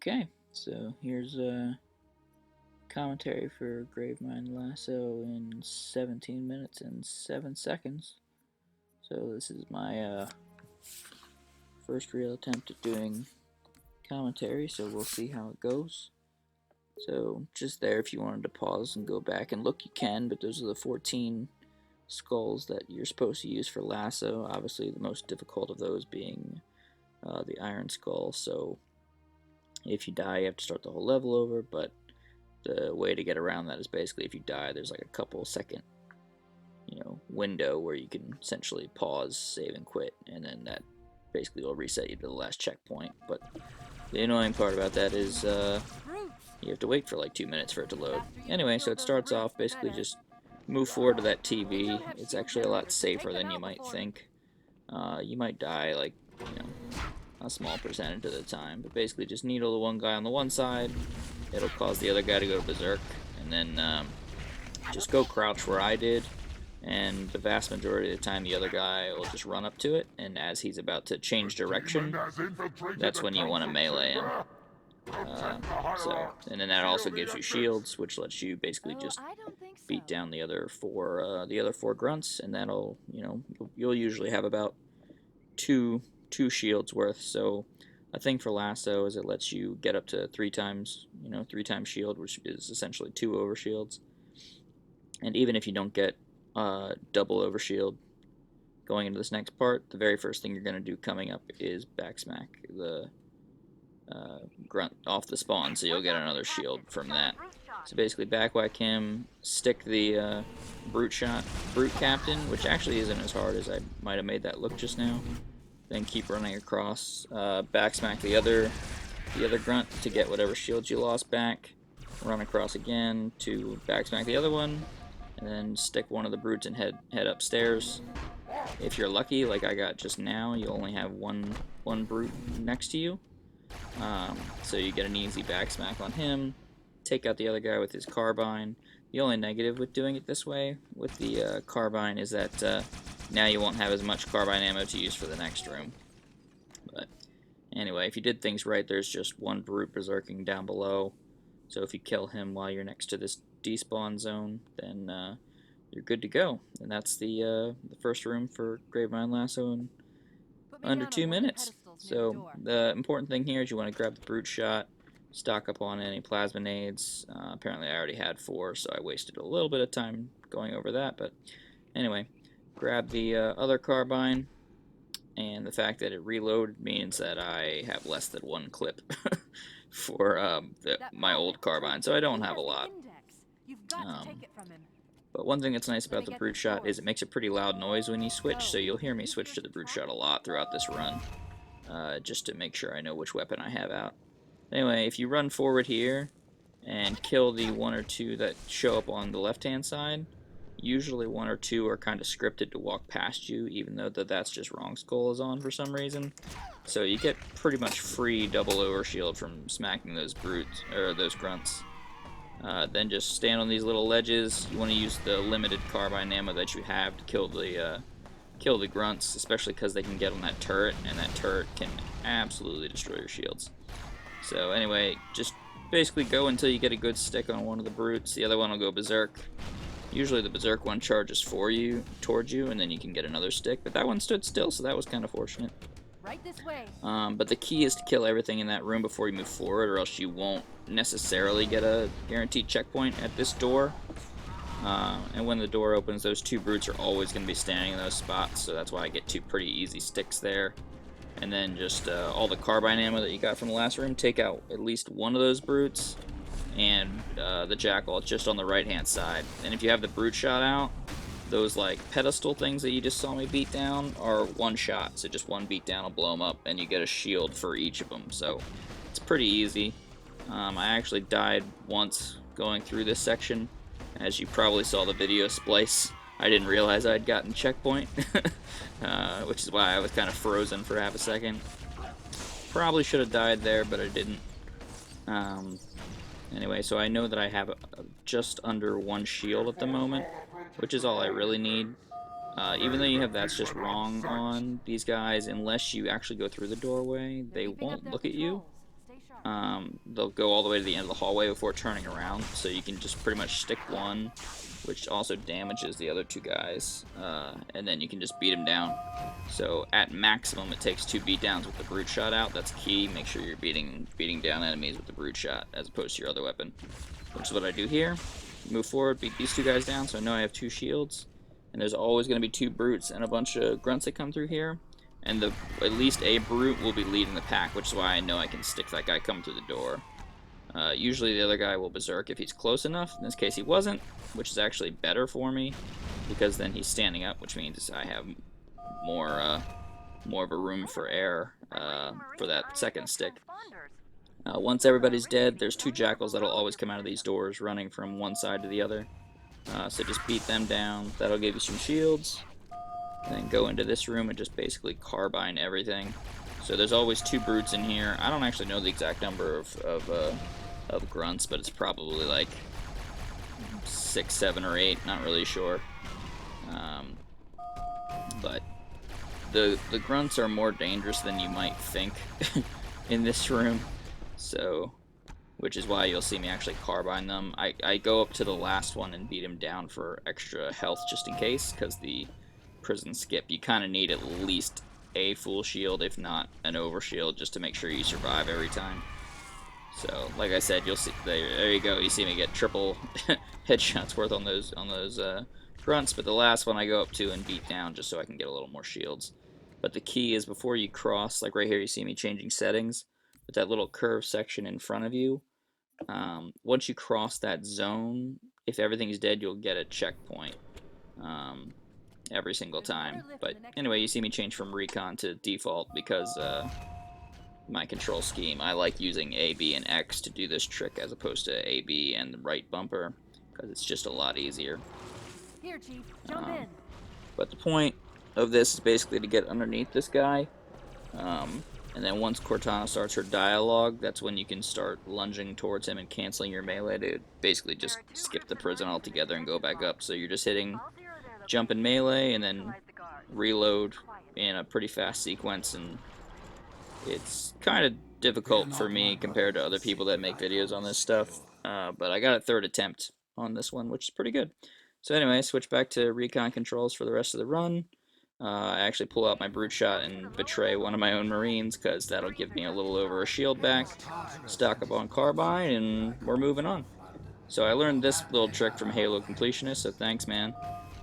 Okay, so here's a commentary for Gravemind LASO in 17 minutes and 7 seconds. So this is my first real attempt at doing commentary, so we'll see how it goes. So just there, if you wanted to pause and go back and look, you can, but those are the 14 skulls that you're supposed to use for LASO. Obviously the most difficult of those being the iron skull, so if you die you have to start the whole level over, but the way to get around that is basically if you die, there's like a couple second, window where you can essentially pause, save, and quit, and then that basically will reset you to the last checkpoint. But the annoying part about that is you have to wait for like 2 minutes for it to load. Anyway, so it starts off basically just move forward to that TV. It's actually a lot safer than you might think. You might die like, a small percentage of the time, but basically just needle the one guy on the one side. It'll cause the other guy to go berserk, and then just go crouch where I did, and the vast majority of the time the other guy will just run up to it, and as he's about to change direction, that's when you want to melee him. And then that also gives you shields, which lets you basically just beat down the other four grunts, and that'll, you'll usually have about two shields worth. So a thing for LASO is it lets you get up to 3 times shield, which is essentially 2 overshields. And even if you don't get double overshield going into this next part, the very first thing you're going to do coming up is backsmack the grunt off the spawn, so you'll get another shield from that. So basically backwhack him, stick the brute captain, which actually isn't as hard as I might have made that look just now. Then keep running across, backsmack the other grunt to get whatever shields you lost back, run across again to backsmack the other one, and then stick one of the brutes and head upstairs. If you're lucky, like I got just now, you only have one brute next to you, so you get an easy backsmack on him, take out the other guy with his carbine. The only negative with doing it this way with the carbine is that now you won't have as much carbine ammo to use for the next room. But anyway, if you did things right, there's just one brute berserking down below, so if you kill him while you're next to this despawn zone, then you're good to go. And that's the first room for Gravemind LASO in under 2 minutes. So the important thing here is you want to grab the brute shot, stock up on any plasma nades. Apparently I already had 4, so I wasted a little bit of time going over that, but anyway, grab the other carbine, and the fact that it reloaded means that I have less than 1 clip for my old carbine, so I don't have a lot. But one thing that's nice about the brute shot is it makes a pretty loud noise when you switch, so you'll hear me switch to the brute shot a lot throughout this run, just to make sure I know which weapon I have out. Anyway, if you run forward here and kill the 1 or 2 that show up on the left-hand side, usually 1 or 2 are kind of scripted to walk past you, even though that's just wrong skull is on for some reason. So you get pretty much free double overshield from smacking those brutes, or those grunts. Then just stand on these little ledges. You want to use the limited carbine ammo that you have to kill the grunts, especially because they can get on that turret, and that turret can absolutely destroy your shields. So anyway, just basically go until you get a good stick on one of the brutes. The other one will go berserk. Usually the berserk one charges towards you, and then you can get another stick. But that one stood still, so that was kind of fortunate. Right this way. But the key is to kill everything in that room before you move forward, or else you won't necessarily get a guaranteed checkpoint at this door. And when the door opens, those 2 brutes are always going to be standing in those spots, so that's why I get 2 pretty easy sticks there. And then just all the carbine ammo that you got from the last room, take out at least one of those brutes, and the jackal just on the right-hand side. And if you have the brute shot out, those like pedestal things that you just saw me beat down are 1 shot, so just 1 beat down will blow them up, and you get a shield for each of them. So it's pretty easy. I actually died once going through this section. As you probably saw the video splice, I didn't realize I'd gotten checkpoint, which is why I was kind of frozen for half a second. Probably should have died there, but I didn't. Anyway, so I know that I have just under 1 shield at the moment, which is all I really need. Even though you have that's just wrong on these guys, unless you actually go through the doorway, they won't look at you. they'll go all the way to the end of the hallway before turning around, so you can just pretty much stick one, which also damages the other two guys, and then you can just beat them down. So at maximum, it takes 2 beatdowns with the brute shot out. That's key. Make sure you're beating down enemies with the brute shot as opposed to your other weapon, which is what I do here. Move forward, beat these two guys down, so I know I have 2 shields, and there's always going to be 2 brutes and a bunch of grunts that come through here. And at least a brute will be leading the pack, which is why I know I can stick that guy coming through the door. Usually the other guy will berserk if he's close enough. In this case he wasn't, which is actually better for me, because then he's standing up, which means I have more of a room for air for that second stick. Once everybody's dead, there's 2 jackals that'll always come out of these doors running from one side to the other. So just beat them down. That'll give you some shields. And then go into this room and just basically carbine everything. So there's always 2 brutes in here. I don't actually know the exact number of grunts, but it's probably like 6, 7, or 8. Not really sure. But the grunts are more dangerous than you might think in this room. So, which is why you'll see me actually carbine them. I go up to the last one and beat him down for extra health just in case, because the prison skip, you kind of need at least a full shield, if not an overshield, just to make sure you survive every time. So, like I said, you'll see there you go. You see me get triple headshots worth on those grunts, but the last one I go up to and beat down just so I can get a little more shields. But the key is before you cross, like right here, you see me changing settings with that little curved section in front of you. Once you cross that zone, if everything's dead, you'll get a checkpoint. Every single time. But anyway, you see me change from recon to default because my control scheme, I like using A, B, and X to do this trick as opposed to A, B, and the right bumper, because it's just a lot easier. Here, Chief, jump in. But the point of this is basically to get underneath this guy, and then once Cortana starts her dialogue, that's when you can start lunging towards him and canceling your melee to basically just skip the prison altogether and go back up. So you're just hitting jump in melee and then reload in a pretty fast sequence, and it's kind of difficult for me compared to other people that make videos on this stuff, but I got a 3rd attempt on this one, which is pretty good. So anyway, switch back to recon controls for the rest of the run. I actually pull out my brute shot and betray one of my own marines, because that'll give me a little over a shield back, stock up on carbine, and we're moving on. So I learned this little trick from Halo Completionist, so thanks, man.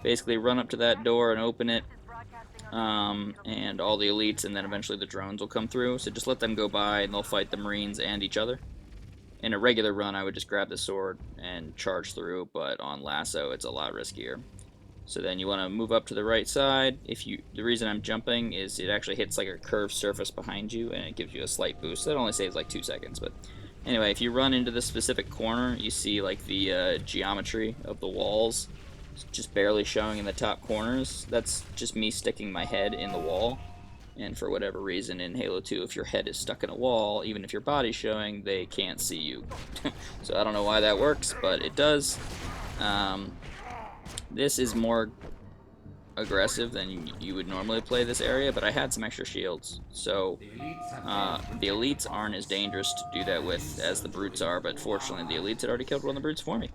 Basically run up to that door and open it, and all the elites, and then eventually the drones will come through, so just let them go by and they'll fight the marines and each other. In a regular run I would just grab the sword and charge through, but on LASO it's a lot riskier. So then you want to move up to the right side. The reason I'm jumping is it actually hits like a curved surface behind you and it gives you a slight boost. That only saves like 2 seconds, but anyway, if you run into this specific corner, you see like the geometry of the walls just barely showing in the top corners. That's just me sticking my head in the wall. And for whatever reason in Halo 2, if your head is stuck in a wall, even if your body's showing, they can't see you. So I don't know why that works, but it does. This is more aggressive than you would normally play this area, but I had some extra shields. So the elites aren't as dangerous to do that with as the brutes are, but fortunately the elites had already killed one of the brutes for me.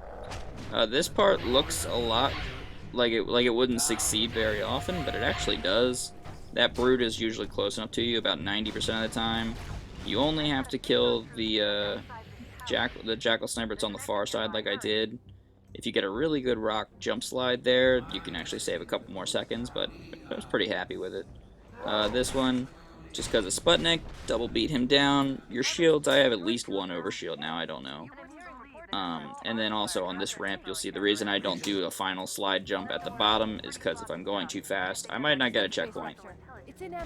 This part looks a lot like it wouldn't succeed very often, but it actually does. That brute is usually close enough to you about 90% of the time. You only have to kill the jackal sniper that's on the far side like I did. If you get a really good rock jump slide there, you can actually save a couple more seconds, but I was pretty happy with it. This one, just because of Sputnik, double beat him down. Your shields, I have at least 1 overshield now, I don't know. And then also on this ramp, you'll see the reason I don't do a final slide jump at the bottom is because if I'm going too fast, I might not get a checkpoint.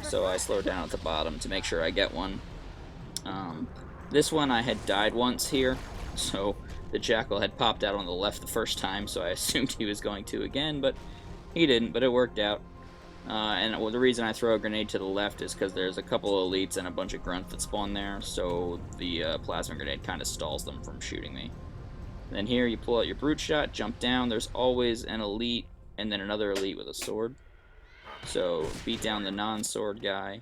So I slow down at the bottom to make sure I get one. This one I had died once here, so the jackal had popped out on the left the first time, so I assumed he was going to again, but he didn't, but it worked out. And the reason I throw a grenade to the left is because there's a couple of elites and a bunch of grunts that spawn there, so the plasma grenade kind of stalls them from shooting me. And then here you pull out your brute shot, jump down, there's always an elite and then another elite with a sword. So beat down the non-sword guy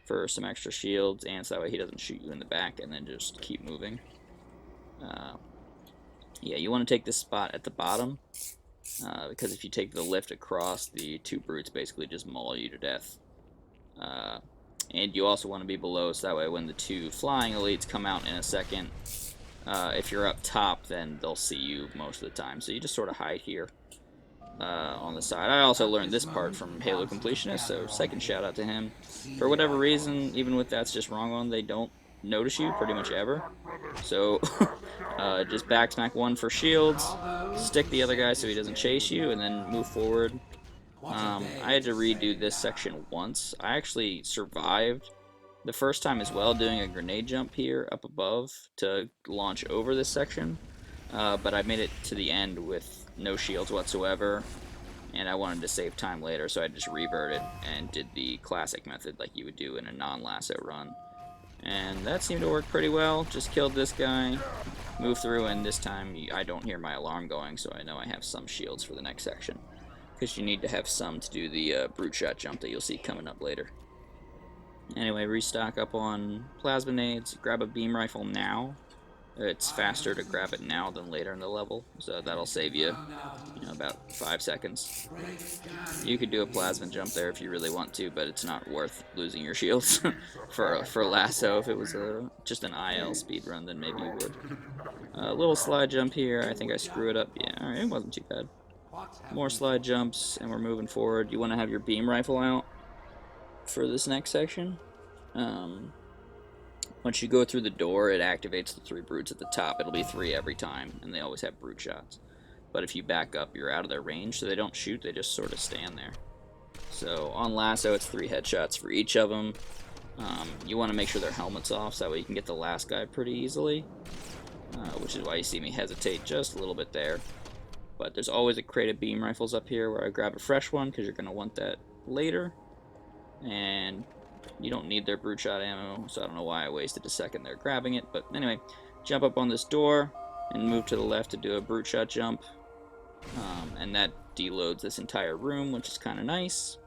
for some extra shields, and so that way he doesn't shoot you in the back, and then just keep moving. Yeah, you want to take this spot at the bottom, because if you take the lift across, the two brutes basically just maul you to death. And you also want to be below, so that way when the two flying elites come out in a second, if you're up top, then they'll see you most of the time. So you just sort of hide here on the side. I also learned this part from Halo Completionist, so second shout out to him. For whatever reason, even with that's just wrong on, they don't notice you pretty much ever. So just backsmack one for shields, stick the other guy so he doesn't chase you, and then move forward. I had to redo this section once. I actually survived the first time as well, doing a grenade jump here up above to launch over this section, but I made it to the end with no shields whatsoever, and I wanted to save time later, so I just reverted and did the classic method like you would do in a non-lasso run. And that seemed to work pretty well. Just killed this guy, move through, and this time I don't hear my alarm going, so I know I have some shields for the next section. Because you need to have some to do the brute shot jump that you'll see coming up later. Anyway, restock up on plasma nades. Grab a beam rifle now. It's faster to grab it now than later in the level, so that'll save you, about 5 seconds. You could do a plasma jump there if you really want to, but it's not worth losing your shields for lasso. If it was just an IL speedrun, then maybe you would. A little slide jump here. I think I screw it up. Yeah, alright, it wasn't too bad. More slide jumps, and we're moving forward. You want to have your beam rifle out for this next section. Once you go through the door, it activates the 3 brutes at the top. It'll be 3 every time, and they always have brute shots. But if you back up, you're out of their range, so they don't shoot, they just sort of stand there. So on lasso, it's 3 headshots for each of them. You want to make sure their helmet's off, so that way you can get the last guy pretty easily, which is why you see me hesitate just a little bit there. But there's always a crate of beam rifles up here where I grab a fresh one, because you're going to want that later. And you don't need their brute shot ammo, so I don't know why I wasted a second there grabbing it. But anyway, jump up on this door and move to the left to do a brute shot jump. And that deloads this entire room, which is kind of nice.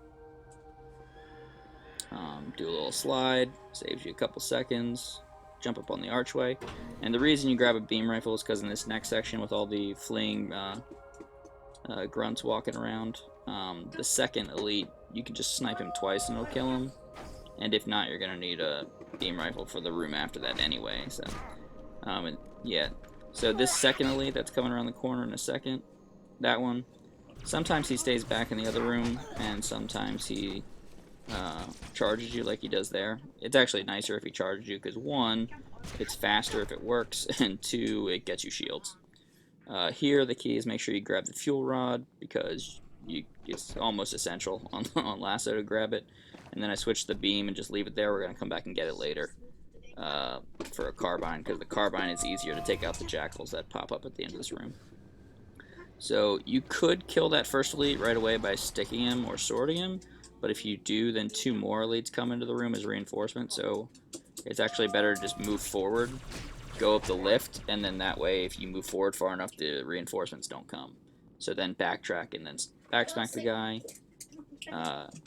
Do a little slide, saves you a couple seconds. Jump up on the archway. And the reason you grab a beam rifle is because in this next section with all the fleeing grunts walking around, the second elite, you can just snipe him twice and it'll kill him. And if not, you're going to need a beam rifle for the room after that anyway. So, yeah. So this second elite that's coming around the corner in a second, that one, sometimes he stays back in the other room, and sometimes he charges you like he does there. It's actually nicer if he charges you, because 1, it's faster if it works, and 2, it gets you shields. Here, the key is make sure you grab the fuel rod, because it's almost essential on lasso to grab it. And then I switch the beam and just leave it there. We're going to come back and get it later for a carbine, because the carbine is easier to take out the jackals that pop up at the end of this room. So you could kill that first elite right away by sticking him or sorting him, but if you do, then 2 more elites come into the room as reinforcement, so it's actually better to just move forward, go up the lift, and then that way if you move forward far enough, the reinforcements don't come. So then backtrack and then backsmack the guy.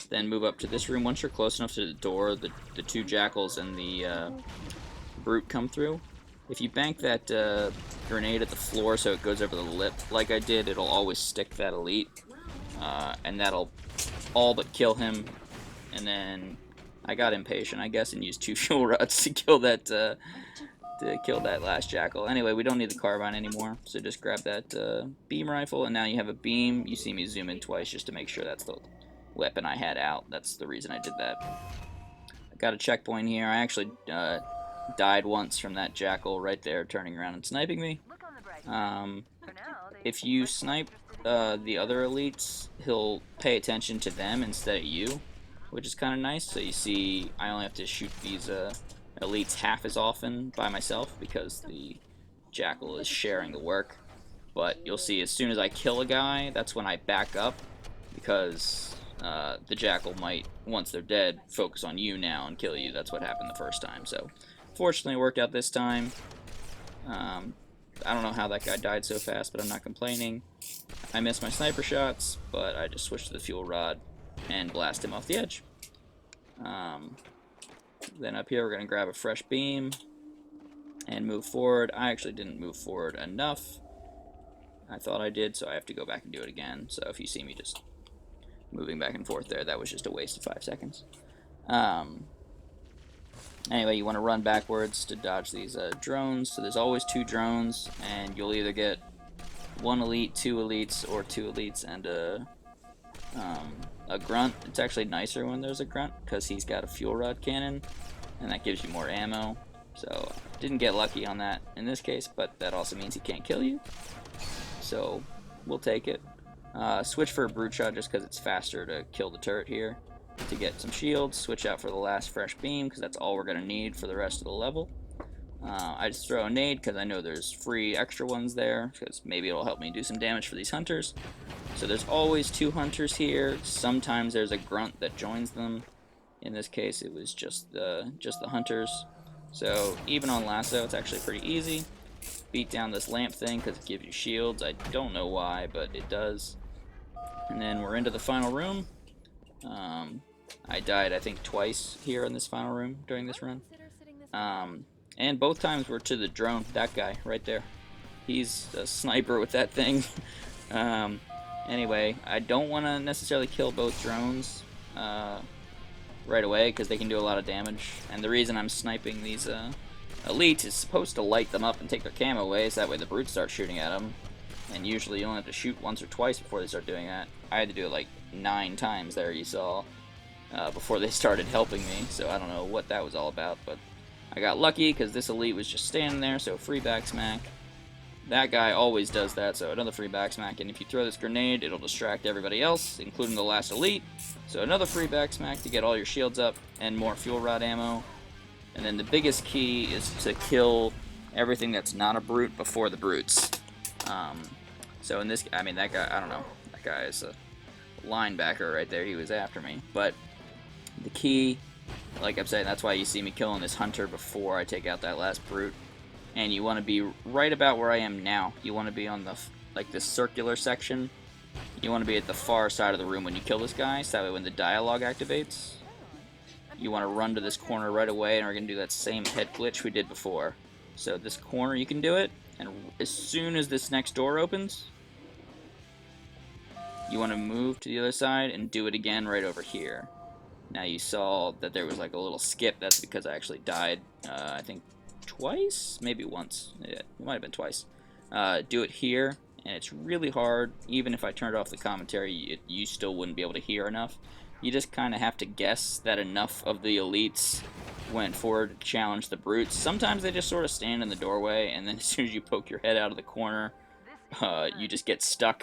Then move up to this room. Once you're close enough to the door, the 2 jackals and the brute come through. If you bank that grenade at the floor so it goes over the lip like I did, it'll always stick that elite, and that'll all but kill him. And then I got impatient, I guess, and used 2 fuel rods to kill that last jackal. Anyway, we don't need the carbine anymore, so just grab that beam rifle, and now you have a beam. You see me zoom in twice just to make sure that's the weapon I had out. That's the reason I did that. I got a checkpoint here. I actually died once from that jackal right there turning around and sniping me. If you snipe the other elites, he'll pay attention to them instead of you, which is kind of nice. So you see I only have to shoot these elites half as often by myself because the jackal is sharing the work. But you'll see as soon as I kill a guy, that's when I back up, because the jackal might, once they're dead, focus on you now and kill you. That's what happened the first time. So fortunately it worked out this time. I don't know how that guy died so fast, but I'm not complaining. I missed my sniper shots, but I just switched to the fuel rod and blast him off the edge. Then up here we're going to grab a fresh beam and move forward. I actually didn't move forward enough. I thought I did, so I have to go back and do it again. So if you see me just moving back and forth there, that was just a waste of 5 seconds. Anyway, you want to run backwards to dodge these drones. So there's always 2 drones, and you'll either get 1 elite, 2 elites, or 2 elites and a grunt. It's actually nicer when there's a grunt because he's got a fuel rod cannon, and that gives you more ammo. So didn't get lucky on that in this case, but that also means he can't kill you. So we'll take it. Switch for a brute shot just because it's faster to kill the turret here. To get some shields, switch out for the last fresh beam because that's all we're going to need for the rest of the level. I just throw a nade because I know there's free extra ones there because maybe it'll help me do some damage for these hunters. So there's always 2 hunters here. Sometimes there's a grunt that joins them. In this case, it was just the hunters. So even on lasso, it's actually pretty easy. Beat down this lamp thing because it gives you shields. I don't know why, but it does. And then we're into the final room. I died, I think, twice here in this final room during this run. And both times were to the drone, that guy right there. He's a sniper with that thing. Anyway, I don't want to necessarily kill both drones right away because they can do a lot of damage. And the reason I'm sniping these elites is supposed to light them up and take their camo away, so that way the brutes start shooting at them. And usually you only have to shoot once or twice before they start doing that. I had to do it like 9 times there, you saw, before they started helping me. So I don't know what that was all about, but I got lucky because this elite was just standing there, so free back smack. That guy always does that, so another free back smack. And if you throw this grenade, it'll distract everybody else, including the last elite. So another free back smack to get all your shields up and more fuel rod ammo. And then the biggest key is to kill everything that's not a brute before the brutes. So in this, I mean, that guy, I don't know, that guy is a linebacker right there. He was after me. But the key, like I'm saying, that's why you see me killing this hunter before I take out that last brute. And you want to be right about where I am now. You want to be on the, like, this circular section. You want to be at the far side of the room when you kill this guy, so that way when the dialogue activates, you want to run to this corner right away, and we're going to do that same head glitch we did before. So this corner, you can do it, and as soon as this next door opens, you want to move to the other side and do it again right over here. Now you saw that there was like a little skip. That's because I actually died, I think, twice? Maybe once. Yeah, it might have been twice. Do it here, and it's really hard. Even if I turned off the commentary, you still wouldn't be able to hear enough. You just kind of have to guess that enough of the elites went forward to challenge the brutes. Sometimes they just sort of stand in the doorway, and then as soon as you poke your head out of the corner, you just get stuck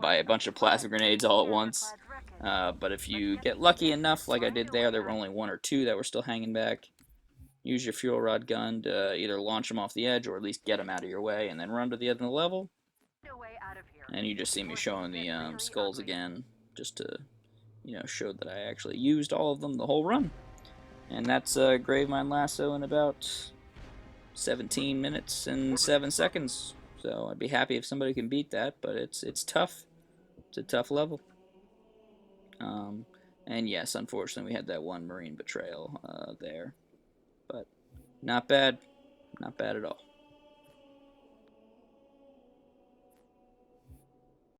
by a bunch of plasma grenades all at once. But if you get lucky enough, like I did there were only 1 or 2 that were still hanging back. Use your fuel rod gun to either launch them off the edge or at least get them out of your way, and then run to the end of the level. And you just see me showing the skulls again, just to, you know, show that I actually used all of them the whole run. And that's Gravemind LASO in about 17 minutes and 7 seconds. So I'd be happy if somebody can beat that, but it's tough. It's a tough level. And yes, unfortunately, we had that 1 Marine betrayal there. But not bad. Not bad at all.